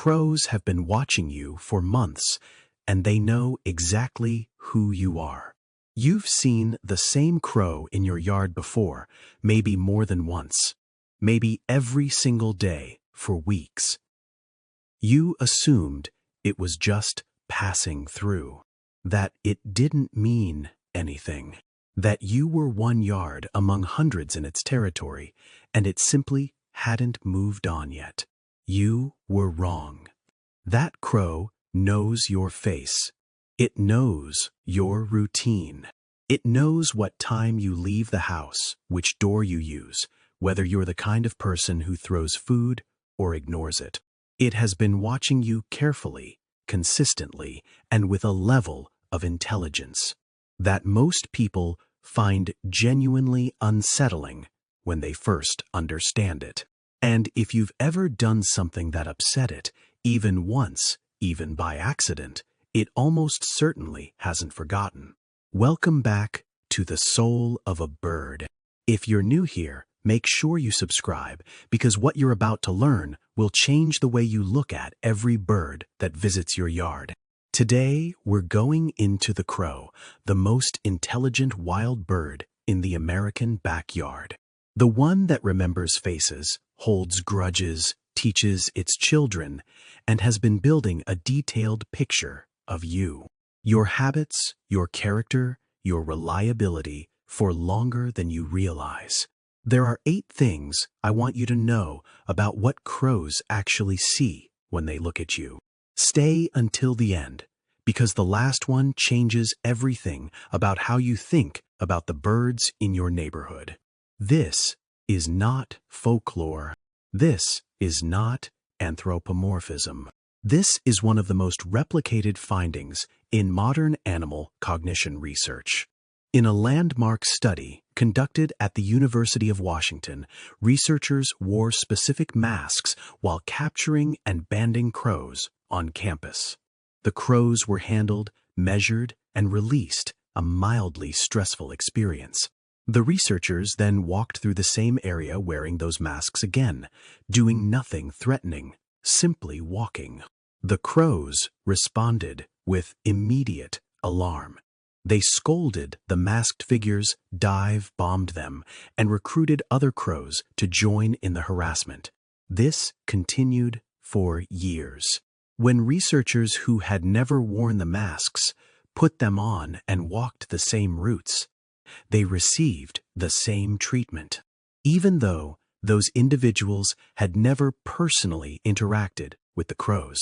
crows have been watching you for months, and they know exactly who you are. You've seen the same crow in your yard before, maybe more than once, maybe every single day for weeks. You assumed it was just passing through, that it didn't mean anything, that you were one yard among hundreds in its territory, and it simply hadn't moved on yet. You were wrong. That crow knows your face. It knows your routine. It knows what time you leave the house, which door you use, whether you're the kind of person who throws food or ignores it. It has been watching you carefully, consistently, and with a level of intelligence that most people find genuinely unsettling when they first understand it. And if you've ever done something that upset it, even once, even by accident, it almost certainly hasn't forgotten. Welcome back to the soul of a bird. If you're new here, make sure you subscribe, because what you're about to learn will change the way you look at every bird that visits your yard. Today, we're going into the crow, the most intelligent wild bird in the American backyard. The one that remembers faces, holds grudges, teaches its children, and has been building a detailed picture of you, your habits, your character, your reliability for longer than you realize. There are 8 things I want you to know about what crows actually see when they look at you. Stay until the end, because the last one changes everything about how you think about the birds in your neighborhood. This is not folklore. This is not anthropomorphism. This is one of the most replicated findings in modern animal cognition research. In a landmark study conducted at the University of Washington, researchers wore specific masks while capturing and banding crows on campus. The crows were handled, measured, and released, a mildly stressful experience. The researchers then walked through the same area wearing those masks again, doing nothing threatening, simply walking. The crows responded with immediate alarm. They scolded the masked figures, dive-bombed them, and recruited other crows to join in the harassment. This continued for years. When researchers who had never worn the masks put them on and walked the same routes, they received the same treatment, even though those individuals had never personally interacted with the crows.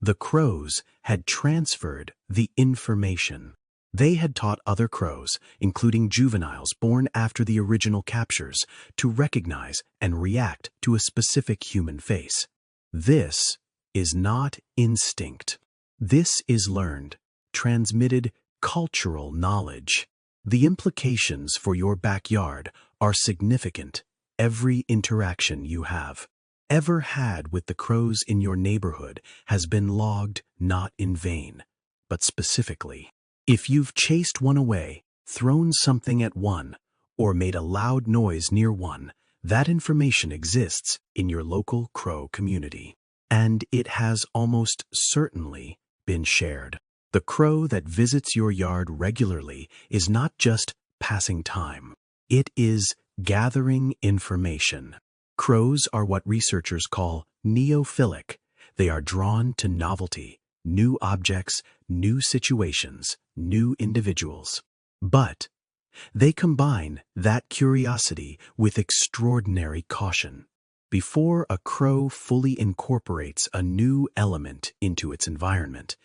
The crows had transferred the information. They had taught other crows, including juveniles born after the original captures, to recognize and react to a specific human face. This is not instinct. This is learned, transmitted cultural knowledge. The implications for your backyard are significant. Every interaction you have ever had with the crows in your neighborhood has been logged not in vain, but specifically. If you've chased one away, thrown something at one, or made a loud noise near one, that information exists in your local crow community. And it has almost certainly been shared. The crow that visits your yard regularly is not just passing time. It is gathering information. Crows are what researchers call neophilic. They are drawn to novelty, new objects, new situations, new individuals. But they combine that curiosity with extraordinary caution. Before a crow fully incorporates a new element into its environment,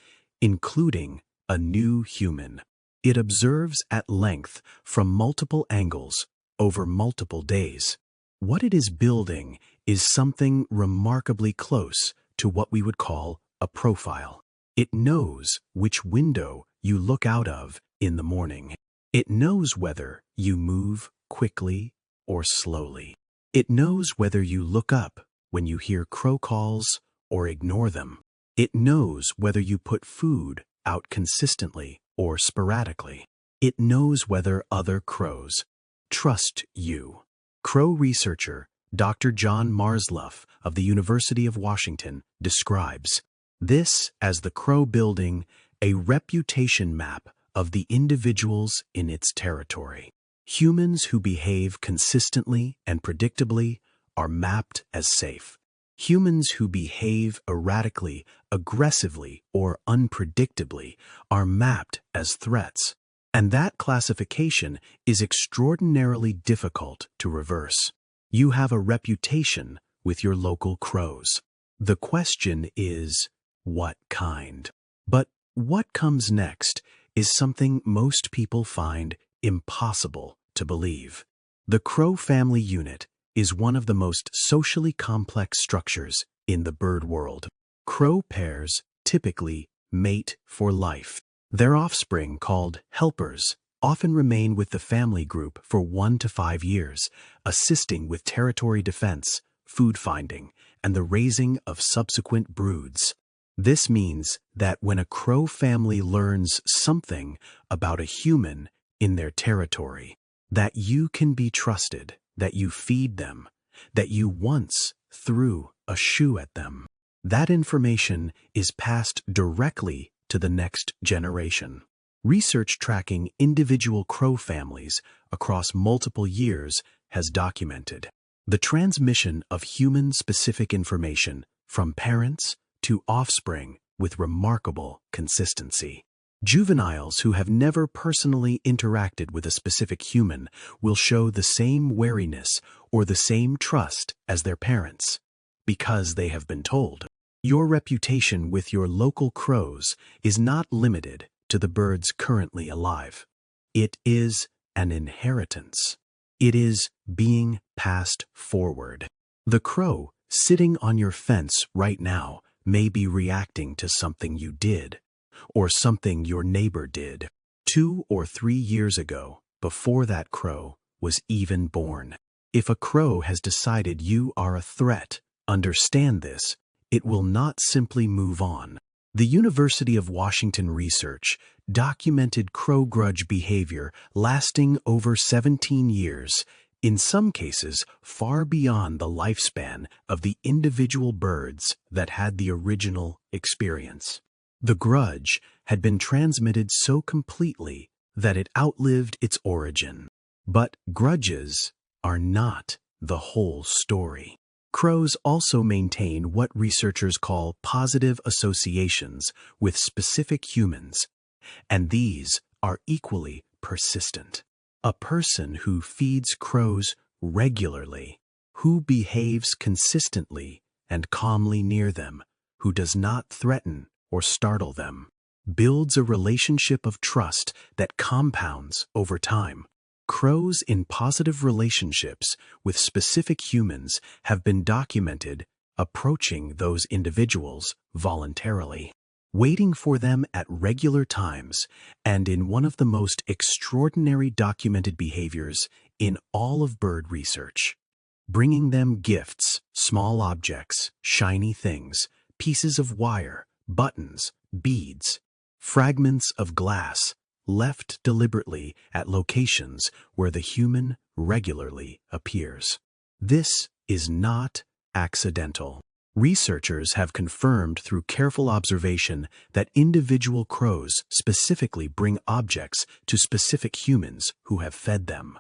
including a new human, it observes at length from multiple angles over multiple days. What it is building is something remarkably close to what we would call a profile. It knows which window you look out of in the morning. It knows whether you move quickly or slowly. It knows whether you look up when you hear crow calls or ignore them. It knows whether you put food out consistently or sporadically. It knows whether other crows trust you. Crow researcher Dr. John Marsluff of the University of Washington describes this as the crow building a reputation map of the individuals in its territory. Humans who behave consistently and predictably are mapped as safe. Humans who behave erratically, aggressively, or unpredictably are mapped as threats. And that classification is extraordinarily difficult to reverse. You have a reputation with your local crows. The question is, what kind? But what comes next is something most people find impossible to believe. The crow family unit is one of the most socially complex structures in the bird world. Crow pairs typically mate for life. Their offspring, called helpers, often remain with the family group for 1 to 5 years, assisting with territory defense, food finding, and the raising of subsequent broods. This means that when a crow family learns something about a human in their territory, that you can be trusted, that you feed them, that you once threw a shoe at them, that information is passed directly to the next generation. Research tracking individual crow families across multiple years has documented the transmission of human-specific information from parents to offspring with remarkable consistency. Juveniles who have never personally interacted with a specific human will show the same wariness or the same trust as their parents, because they have been told. Your reputation with your local crows is not limited to the birds currently alive. It is an inheritance. It is being passed forward. The crow sitting on your fence right now may be reacting to something you did, or something your neighbor did 2 or 3 years ago, before that crow was even born. If a crow has decided you are a threat, understand this. It will not simply move on. The University of Washington research documented crow grudge behavior lasting over 17 years, in some cases far beyond the lifespan of the individual birds that had the original experience. The grudge had been transmitted so completely that it outlived its origin. But grudges are not the whole story. Crows also maintain what researchers call positive associations with specific humans, and these are equally persistent. A person who feeds crows regularly, who behaves consistently and calmly near them, who does not threaten or startle them, builds a relationship of trust that compounds over time. Crows in positive relationships with specific humans have been documented approaching those individuals voluntarily, waiting for them at regular times, and in one of the most extraordinary documented behaviors in all of bird research, bringing them gifts, small objects, shiny things, pieces of wire, buttons, beads, fragments of glass, left deliberately at locations where the human regularly appears. This is not accidental. Researchers have confirmed through careful observation that individual crows specifically bring objects to specific humans who have fed them.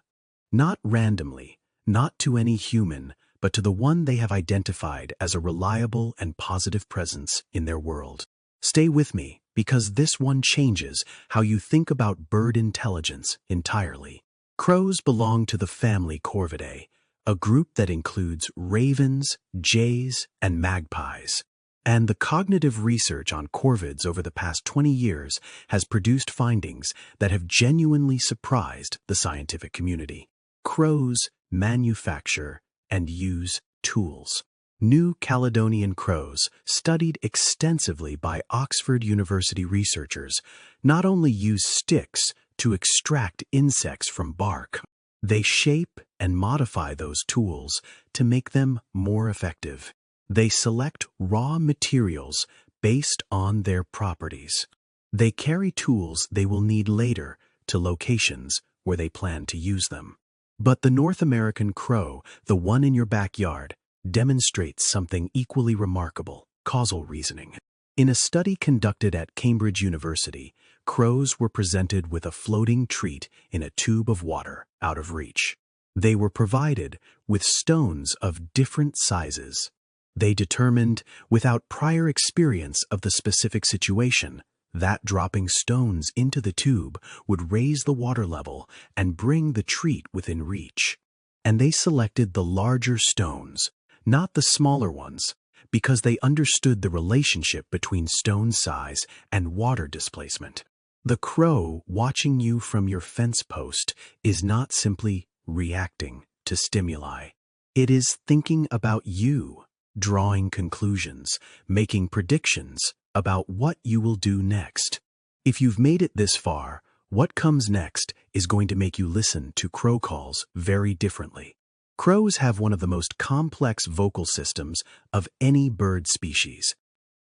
Not randomly, not to any human, but to the one they have identified as a reliable and positive presence in their world. Stay with me, because this one changes how you think about bird intelligence entirely. Crows belong to the family Corvidae, a group that includes ravens, jays, and magpies. And the cognitive research on corvids over the past 20 years has produced findings that have genuinely surprised the scientific community. Crows manufacture and use tools. New Caledonian crows, studied extensively by Oxford University researchers, not only use sticks to extract insects from bark, they shape and modify those tools to make them more effective. They select raw materials based on their properties. They carry tools they will need later to locations where they plan to use them. But the North American crow, the one in your backyard, demonstrates something equally remarkable: causal reasoning. In a study conducted at Cambridge University, crows were presented with a floating treat in a tube of water out of reach. They were provided with stones of different sizes. They determined, without prior experience of the specific situation, that dropping stones into the tube would raise the water level and bring the treat within reach. And they selected the larger stones, not the smaller ones, because they understood the relationship between stone size and water displacement. The crow watching you from your fence post is not simply reacting to stimuli. It is thinking about you, drawing conclusions, making predictions about what you will do next. If you've made it this far, what comes next is going to make you listen to crow calls very differently. Crows have one of the most complex vocal systems of any bird species.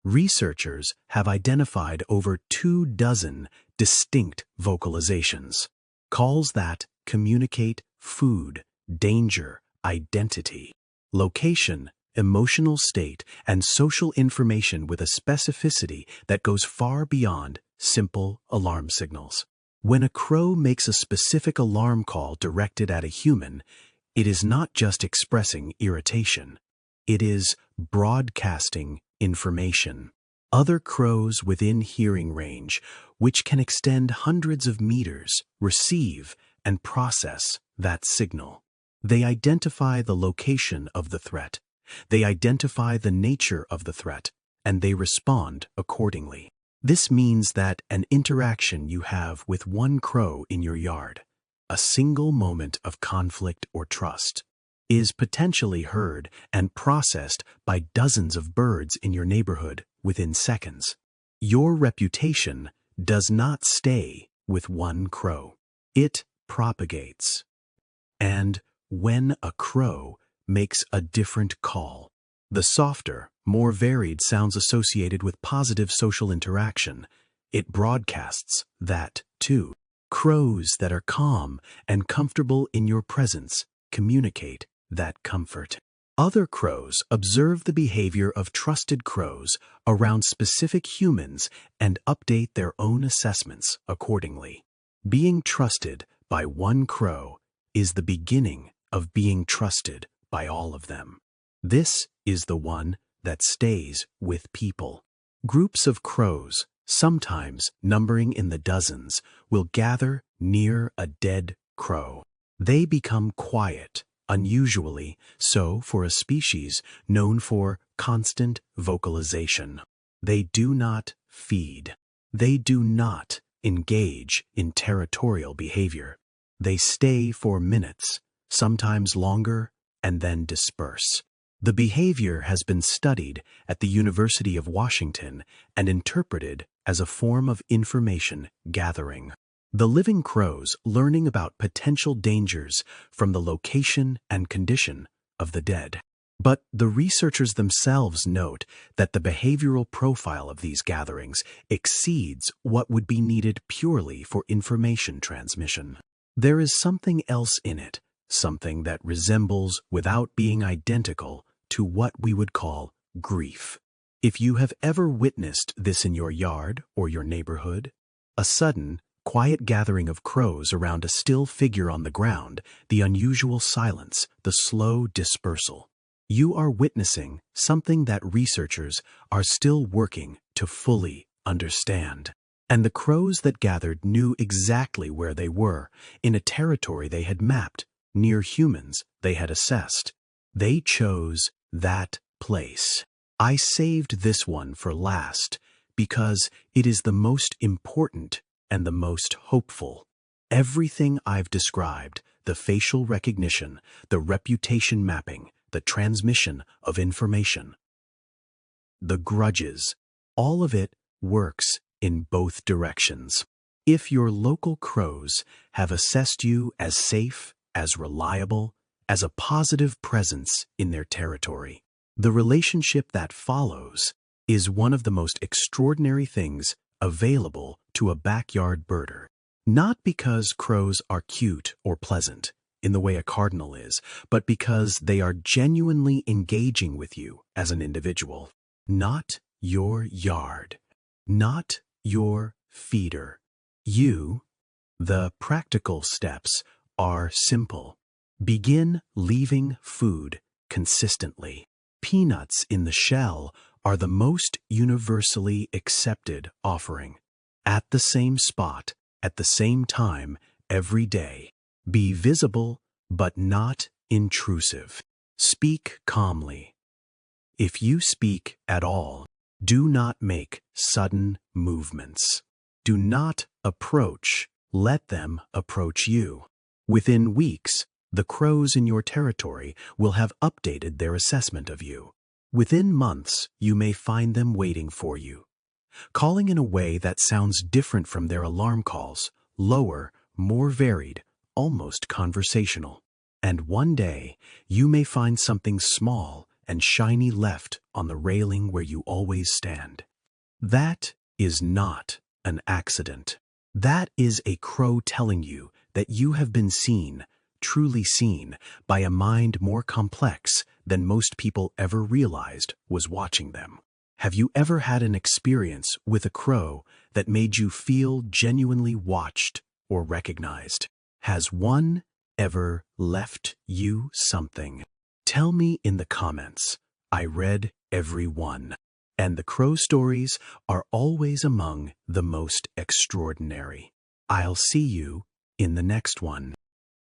Researchers have identified over 24 distinct vocalizations, calls that communicate food, danger, identity, location, emotional state, and social information with a specificity that goes far beyond simple alarm signals. When a crow makes a specific alarm call directed at a human, it is not just expressing irritation. It is broadcasting information. Other crows within hearing range, which can extend hundreds of meters, receive and process that signal. They identify the location of the threat. They identify the nature of the threat, and they respond accordingly. This means that an interaction you have with one crow in your yard, a single moment of conflict or trust, is potentially heard and processed by dozens of birds in your neighborhood within seconds. Your reputation does not stay with one crow. It propagates. And when a crow makes a different call, the softer, more varied sounds associated with positive social interaction, it broadcasts that too. Crows that are calm and comfortable in your presence communicate that comfort. Other crows observe the behavior of trusted crows around specific humans and update their own assessments accordingly. Being trusted by one crow is the beginning of being trusted by all of them. This is the one that stays with people. Groups of crows, sometimes numbering in the dozens, will gather near a dead crow. They become quiet, unusually so for a species known for constant vocalization. They do not feed. They do not engage in territorial behavior. They stay for minutes, sometimes longer, and then disperse. The behavior has been studied at the University of Washington and interpreted as a form of information gathering. The living crows learning about potential dangers from the location and condition of the dead. But the researchers themselves note that the behavioral profile of these gatherings exceeds what would be needed purely for information transmission. There is something else in it, something that resembles, without being identical, to what we would call grief. If you have ever witnessed this in your yard or your neighborhood, a sudden, quiet gathering of crows around a still figure on the ground, the unusual silence, the slow dispersal. You are witnessing something that researchers are still working to fully understand. And the crows that gathered knew exactly where they were, in a territory they had mapped, near humans they had assessed. They chose that place. I saved this one for last because it is the most important and the most hopeful. Everything I've described, the facial recognition, the reputation mapping, the transmission of information, the grudges, all of it works in both directions. If your local crows have assessed you as safe, as reliable, as a positive presence in their territory, the relationship that follows is one of the most extraordinary things available to a backyard birder. Not because crows are cute or pleasant. in the way a cardinal is, but because they are genuinely engaging with you as an individual. Not your yard. Not your feeder. You. The practical steps are simple. Begin leaving food consistently. Peanuts in the shell are the most universally accepted offering. At the same spot, at the same time, every day. Be visible, but not intrusive. Speak calmly. If you speak at all, do not make sudden movements. Do not approach. Let them approach you. Within weeks, the crows in your territory will have updated their assessment of you. Within months, you may find them waiting for you, calling in a way that sounds different from their alarm calls, lower, more varied, almost conversational. And one day, you may find something small and shiny left on the railing where you always stand. That is not an accident. That is a crow telling you that you have been seen, truly seen, by a mind more complex than most people ever realized was watching them. Have you ever had an experience with a crow that made you feel genuinely watched or recognized? Has one ever left you something? Tell me in the comments. I read every one. And the crow stories are always among the most extraordinary. I'll see you in the next one.